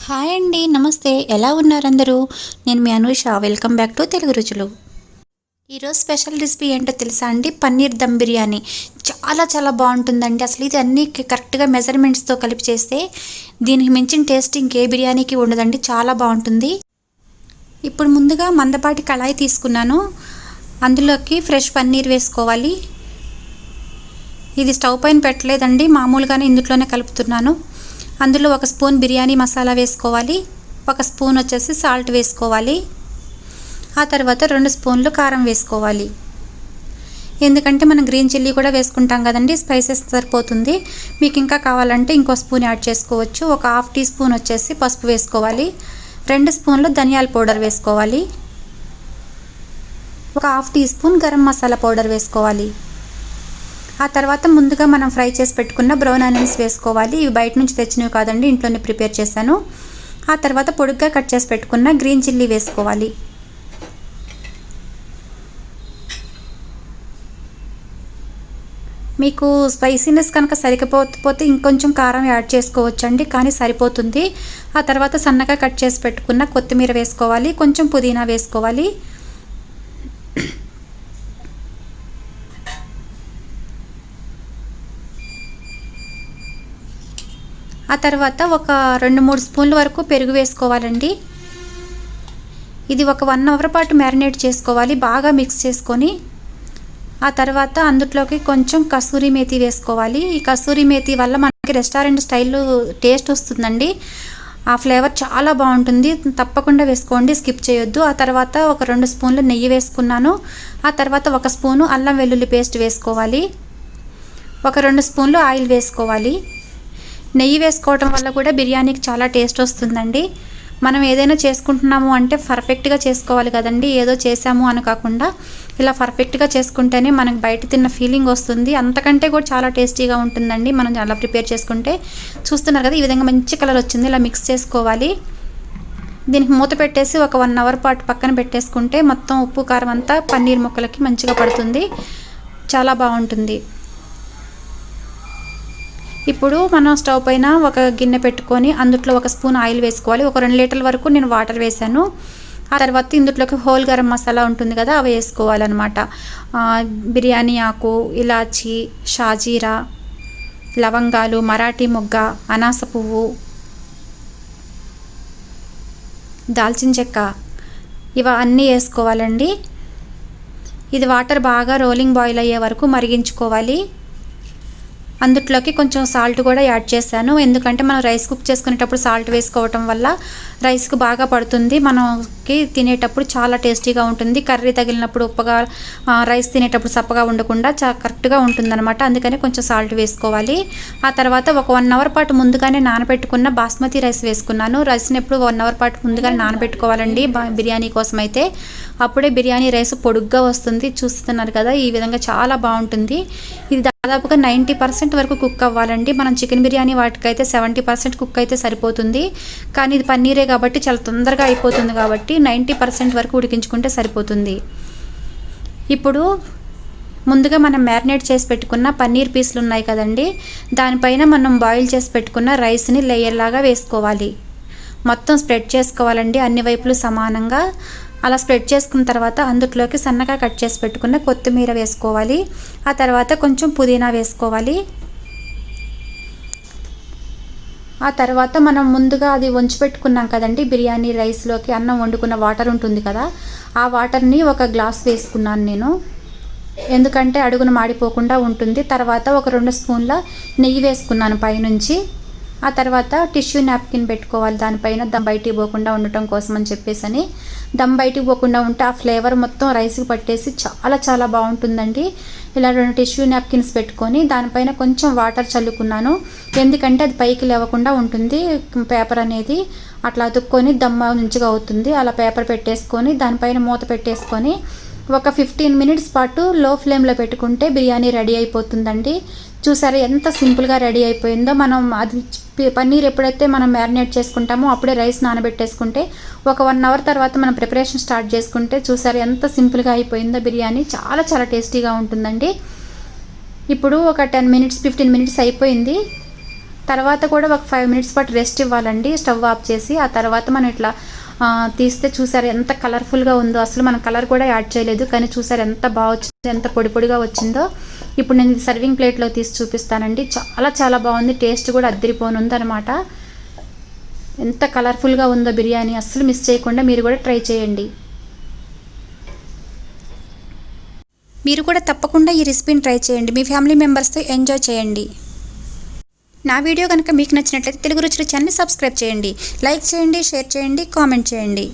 Hi అండి, నమస్తే. ఎలా ఉన్నారు అందరూ? నేను మీ Anusha. Welcome back to Telugu Ruchulu. ఈరోజు స్పెషల్ రెసిపీ ఏంటో తెలుసా అండి? పన్నీర్ దమ్ బిర్యానీ. చాలా చాలా బాగుంటుందండి. అసలు ఇది అన్నీ కరెక్ట్గా మెజర్మెంట్స్తో కలిపి చేస్తే దీనికి మించిన టేస్ట్ ఇంకే బిర్యానీకి ఉండదండి. చాలా బాగుంటుంది. ఇప్పుడు ముందుగా మందపాటి కళాయి తీసుకున్నాను. అందులోకి ఫ్రెష్ పన్నీర్ వేసుకోవాలి. ఇది స్టవ్ పైన పెట్టలేదండి, మామూలుగానే ఇందులోనే కలుపుతున్నాను. అందులో 1 స్పూన్ బిర్యానీ మసాలా వేసుకోవాలి. 1 స్పూన్ వచ్చేసి సాల్ట్ వేసుకోవాలి. ఆ తర్వాత 2 స్పూన్లు కారం వేసుకోవాలి. ఎందుకంటే మనం గ్రీన్ చిల్లీ కూడా వేసుకుంటాం కదండి, స్పైసెస్ సరిపోతుంది. మీకు ఇంకా కావాలంటే ఇంకో స్పూన్ యాడ్ చేసుకోవచ్చు. 1/2 టీ స్పూన్ వచ్చేసి పసుపు వేసుకోవాలి. 2 స్పూన్లు ధనియాల పౌడర్ వేసుకోవాలి. 1/2 teaspoon garam masala powder వేసుకోవాలి. ఆ తర్వాత ముందుగా మనం ఫ్రై చేసి పెట్టుకున్న బ్రౌన్ ఆనియన్స్ వేసుకోవాలి. ఇవి బయట నుంచి తెచ్చినవి కాదండి, ఇంట్లోనే ప్రిపేర్ చేశాను. ఆ తర్వాత పొడుగ్గా కట్ చేసి పెట్టుకున్న గ్రీన్ చిల్లీ వేసుకోవాలి. మీకు స్పైసీనెస్ కనుక సరిపోతే ఇంకొంచెం కారం యాడ్ చేసుకోవచ్చండి, కానీ సరిపోతుంది. ఆ తర్వాత సన్నగా కట్ చేసి పెట్టుకున్న కొత్తిమీర వేసుకోవాలి. కొంచెం పుదీనా వేసుకోవాలి. ఆ తర్వాత ఒక 2-3 స్పూన్ల వరకు పెరుగు వేసుకోవాలండి. ఇది ఒక 1 అవర్ పాటు మ్యారినేట్ చేసుకోవాలి, బాగా మిక్స్ చేసుకొని. ఆ తర్వాత అందులోకి కొంచెం కసూరి మేతి వేసుకోవాలి. ఈ కసూరి మేతి వల్ల మనకి రెస్టారెంట్ స్టైల్లో టేస్ట్ వస్తుందండి. ఆ ఫ్లేవర్ చాలా బాగుంటుంది, తప్పకుండా వేసుకోండి, స్కిప్ చేయొద్దు. ఆ తర్వాత ఒక 2 స్పూన్లు నెయ్యి వేసుకున్నాను. ఆ తర్వాత 1 స్పూను అల్లం వెల్లుల్లి పేస్ట్ వేసుకోవాలి. ఒక 2 స్పూన్లు ఆయిల్ వేసుకోవాలి. నెయ్యి వేసుకోవటం వల్ల కూడా బిర్యానీకి చాలా టేస్ట్ వస్తుందండి. మనం ఏదైనా చేసుకుంటున్నాము అంటే పర్ఫెక్ట్గా చేసుకోవాలి కదండి, ఏదో చేసాము అని కాకుండా ఇలా పర్ఫెక్ట్గా చేసుకుంటేనే మనకు బయట తిన్న ఫీలింగ్ వస్తుంది. అంతకంటే కూడా చాలా టేస్టీగా ఉంటుందండి మనం అలా ప్రిపేర్ చేసుకుంటే. చూస్తున్నారు కదా, ఈ విధంగా మంచి కలర్ వచ్చింది. ఇలా మిక్స్ చేసుకోవాలి. దీనికి మూత పెట్టేసి ఒక 1 అవర్ పాటు పక్కన పెట్టేసుకుంటే మొత్తం ఉప్పు కారం అంతా పన్నీర్ ముక్కలకి మంచిగా పడుతుంది, చాలా బాగుంటుంది. ఇప్పుడు మనం స్టవ్ పైన ఒక గిన్నె పెట్టుకొని అందులో 1 స్పూన్ ఆయిల్ వేసుకోవాలి. ఒక 2 లీటర్ల వరకు నేను వాటర్ వేసాను. ఆ తర్వాత ఇందులోకి హోల్ గరం మసాలా ఉంటుంది కదా, అవి వేసుకోవాలన్నమాట. బిర్యానీ ఆకు, ఇలాచి, షాజీరా, లవంగాలు, మరాఠీ మొగ్గ, అనాస పువ్వు, దాల్చిన చెక్క, ఇవన్నీ వేసుకోవాలండి. ఇది వాటర్ బాగా రోలింగ్ బాయిల్ అయ్యే వరకు మరిగించుకోవాలి. అందులోకి కొంచెం సాల్ట్ కూడా యాడ్ చేశాను, ఎందుకంటే మనం రైస్ కుక్ చేసుకునేటప్పుడు సాల్ట్ వేసుకోవటం వల్ల రైస్కు బాగా పడుతుంది, మనకి తినేటప్పుడు చాలా టేస్టీగా ఉంటుంది. కర్రీ తగిలినప్పుడు ఉప్పగా, రైస్ తినేటప్పుడు సప్పగా ఉండకుండా కరెక్ట్గా ఉంటుందన్నమాట. అందుకని కొంచెం సాల్ట్ వేసుకోవాలి. ఆ తర్వాత ఒక 1 అవర్ పాటు ముందుగానే నానబెట్టుకున్న బాస్మతి రైస్ వేసుకున్నాను. రైస్ని ఎప్పుడు 1 అవర్ పాటు ముందుగానే నానబెట్టుకోవాలండి బిర్యానీ కోసం అయితే, అప్పుడే బిర్యానీ రైస్ పొడుగ్గా వస్తుంది. చూస్తున్నారు కదా, ఈ విధంగా చాలా బాగుంటుంది. ఇది దాదాపుగా 90% వరకు కుక్ అవ్వాలండి. మనం చికెన్ బిర్యానీ వాటికైతే 70% కుక్ అయితే సరిపోతుంది, కానీ ఇది పన్నీరే కాబట్టి చాలా తొందరగా అయిపోతుంది కాబట్టి 90% వరకు ఉడికించుకుంటే సరిపోతుంది. ఇప్పుడు ముందుగా మనం మ్యారినేట్ చేసి పెట్టుకున్న పన్నీర్ పీసులు ఉన్నాయి కదండి, దానిపైన మనం బాయిల్ చేసి పెట్టుకున్న రైస్ని లేయర్ లాగా వేసుకోవాలి. మొత్తం స్ప్రెడ్ చేసుకోవాలండి అన్ని వైపులు సమానంగా. అలా స్ప్రెడ్ చేసుకున్న తర్వాత అందులోకి సన్నగా కట్ చేసి పెట్టుకున్న కొత్తిమీర వేసుకోవాలి. ఆ తర్వాత కొంచెం పుదీనా వేసుకోవాలి. ఆ తర్వాత మనం ముందుగా అది వంచి పెట్టుకున్నాం కదండి బిర్యానీ రైస్లోకి అన్నం వండుకున్న వాటర్ ఉంటుంది కదా, ఆ వాటర్ని 1 గ్లాస్ వేసుకున్నాను నేను, ఎందుకంటే అడుగున మాడిపోకుండా ఉంటుంది. తర్వాత ఒక 2 స్పూన్ల నెయ్యి వేసుకున్నాను పైనుంచి. ఆ తర్వాత టిష్యూ నాప్కిన్ పెట్టుకోవాలి దానిపైన, దమ్ బయటికి పోకుండా ఉండటం కోసం అని చెప్పేసి. దమ్ బయటికి పోకుండా ఉంటే ఆ ఫ్లేవర్ మొత్తం రైస్కి పట్టేసి చాలా చాలా బాగుంటుందండి. ఇలా 2 టిష్యూ నాప్కిన్స్ పెట్టుకొని దానిపైన కొంచెం వాటర్ చల్లుకున్నాను, ఎందుకంటే అది పైకి లేవకుండా ఉంటుంది. పేపర్ అనేది అట్లా అతుక్కొని దమ్ మంచిగా అవుతుంది. అలా పేపర్ పెట్టేసుకొని దానిపైన మూత పెట్టేసుకొని ఒక 15 మినిట్స్ పాటు లో ఫ్లేమ్లో పెట్టుకుంటే బిర్యానీ రెడీ అయిపోతుందండి. చూసారా ఎంత సింపుల్గా రెడీ అయిపోయిందో. మనం అది పన్నీర్ ఎప్పుడైతే మనం మ్యారినేట్ చేసుకుంటామో అప్పుడే రైస్ నానబెట్టేసుకుంటే ఒక 1 అవర్ తర్వాత మనం ప్రిపరేషన్ స్టార్ట్ చేసుకుంటే చూసారా ఎంత సింపుల్గా అయిపోయిందో బిర్యానీ. చాలా చాలా టేస్టీగా ఉంటుందండి. ఇప్పుడు ఒక 10 మినిట్స్ 15 మినిట్స్ అయిపోయింది. తర్వాత కూడా ఒక 5 మినిట్స్ పాటు రెస్ట్ ఇవ్వాలండి స్టవ్ ఆఫ్ చేసి. ఆ తర్వాత మనం ఇట్లా తీస్తే చూసారు ఎంత కలర్ఫుల్గా ఉందో. అసలు మనం కలర్ కూడా యాడ్ చేయలేదు, కానీ చూసారు ఎంత బాగా వచ్చిందో, ఎంత పొడి పొడిగా వచ్చిందో. ఇప్పుడు నేను ఇది సర్వింగ్ ప్లేట్లో తీసి చూపిస్తానండి. చాలా చాలా బాగుంది, టేస్ట్ కూడా అద్దరిపోను ఉందన్నమాట. ఎంత కలర్ఫుల్గా ఉందో బిర్యానీ, అస్సలు మిస్ చేయకుండా మీరు కూడా ట్రై చేయండి. మీరు కూడా తప్పకుండా ఈ రెసిపీని ట్రై చేయండి, మీ ఫ్యామిలీ మెంబర్స్తో ఎంజాయ్ చేయండి. నా వీడియో కనుక మీకు నచ్చినట్లయితే తెలుగు రుచులు ఛానల్ని సబ్స్క్రైబ్ చేయండి, లైక్ చేయండి, షేర్ చేయండి, కామెంట్ చేయండి.